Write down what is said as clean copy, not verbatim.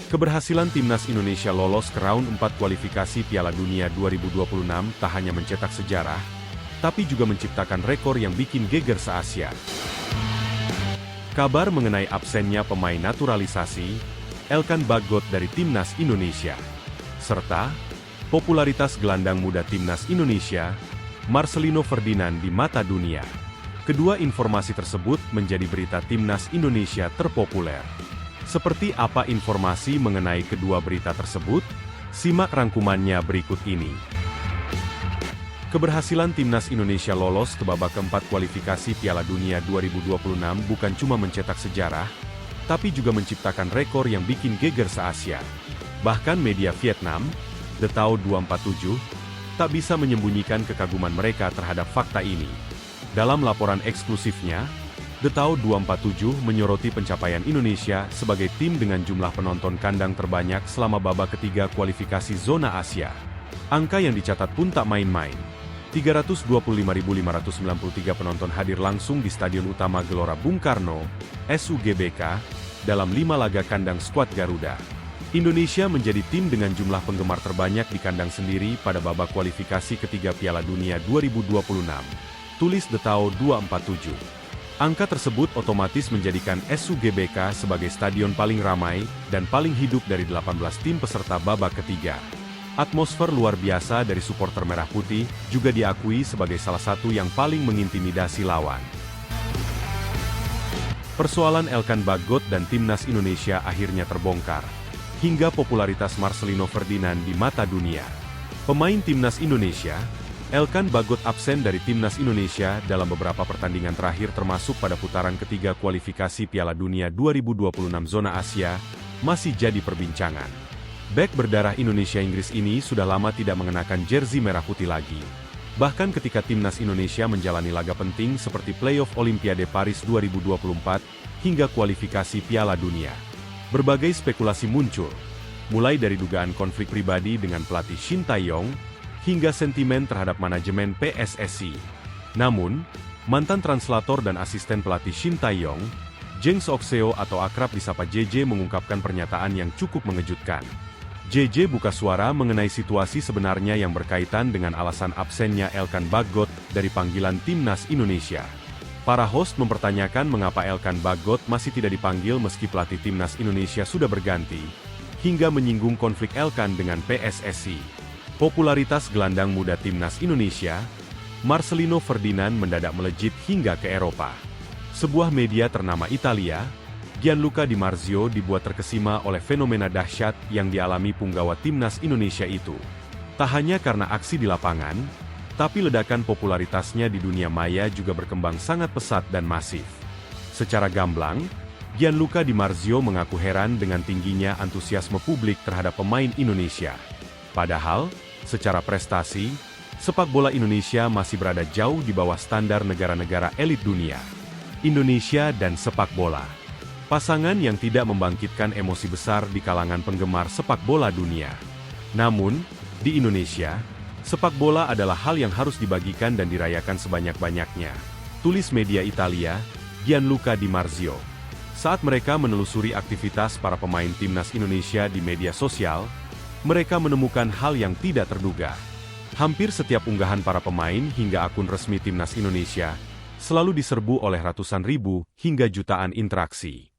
Keberhasilan timnas Indonesia lolos ke round 4 kualifikasi Piala Dunia 2026 tak hanya mencetak sejarah, tapi juga menciptakan rekor yang bikin geger se-Asia. Kabar mengenai absennya pemain naturalisasi, Elkan Bagot dari timnas Indonesia, serta popularitas gelandang muda timnas Indonesia, Marcelino Ferdinand di mata dunia. Kedua informasi tersebut menjadi berita timnas Indonesia terpopuler. Seperti apa informasi mengenai kedua berita tersebut? Simak rangkumannya berikut ini. Keberhasilan timnas Indonesia lolos ke babak keempat kualifikasi Piala Dunia 2026 bukan cuma mencetak sejarah, tapi juga menciptakan rekor yang bikin geger se-Asia. Bahkan media Vietnam, The Tao 247, tak bisa menyembunyikan kekaguman mereka terhadap fakta ini. Dalam laporan eksklusifnya, The Tao 247 menyoroti pencapaian Indonesia sebagai tim dengan jumlah penonton kandang terbanyak selama babak ketiga kualifikasi zona Asia. Angka yang dicatat pun tak main-main. 325.593 penonton hadir langsung di Stadion Utama Gelora Bung Karno, SUGBK, dalam 5 laga kandang skuad Garuda. Indonesia menjadi tim dengan jumlah penggemar terbanyak di kandang sendiri pada babak kualifikasi ketiga Piala Dunia 2026. Tulis The Tao 247. Angka tersebut otomatis menjadikan SUGBK sebagai stadion paling ramai dan paling hidup dari 18 tim peserta babak ketiga. Atmosfer luar biasa dari supporter Merah Putih juga diakui sebagai salah satu yang paling mengintimidasi lawan. Persoalan Elkan Bagot dan timnas Indonesia akhirnya terbongkar, hingga popularitas Marcelino Ferdinand di mata dunia. Pemain timnas Indonesia, Elkan Bagot absen dari timnas Indonesia dalam beberapa pertandingan terakhir termasuk pada putaran ketiga kualifikasi Piala Dunia 2026 zona Asia, masih jadi perbincangan. Bek berdarah Indonesia-Inggris ini sudah lama tidak mengenakan jersey merah putih lagi. Bahkan ketika timnas Indonesia menjalani laga penting seperti playoff Olimpiade Paris 2024 hingga kualifikasi Piala Dunia. Berbagai spekulasi muncul, mulai dari dugaan konflik pribadi dengan pelatih Shin Tae-yong, hingga sentimen terhadap manajemen PSSI. Namun, mantan translator dan asisten pelatih Shin Tae-yong, Jeng Seok-seo atau akrab disapa JJ mengungkapkan pernyataan yang cukup mengejutkan. JJ buka suara mengenai situasi sebenarnya yang berkaitan dengan alasan absennya Elkan Bagot dari panggilan timnas Indonesia. Para host mempertanyakan mengapa Elkan Bagot masih tidak dipanggil meski pelatih timnas Indonesia sudah berganti, hingga menyinggung konflik Elkan dengan PSSI. Popularitas gelandang muda timnas Indonesia, Marcelino Ferdinand mendadak melejit hingga ke Eropa. Sebuah media ternama Italia, Gianluca Di Marzio dibuat terkesima oleh fenomena dahsyat yang dialami punggawa timnas Indonesia itu. Tak hanya karena aksi di lapangan, tapi ledakan popularitasnya di dunia maya juga berkembang sangat pesat dan masif. Secara gamblang, Gianluca Di Marzio mengaku heran dengan tingginya antusiasme publik terhadap pemain Indonesia. Padahal, secara prestasi, sepak bola Indonesia masih berada jauh di bawah standar negara-negara elit dunia. Indonesia dan sepak bola. Pasangan yang tidak membangkitkan emosi besar di kalangan penggemar sepak bola dunia. Namun, di Indonesia, sepak bola adalah hal yang harus dibagikan dan dirayakan sebanyak-banyaknya. Tulis media Italia, Gianluca Di Marzio. Saat mereka menelusuri aktivitas para pemain timnas Indonesia di media sosial, mereka menemukan hal yang tidak terduga. Hampir setiap unggahan para pemain hingga akun resmi timnas Indonesia selalu diserbu oleh ratusan ribu hingga jutaan interaksi.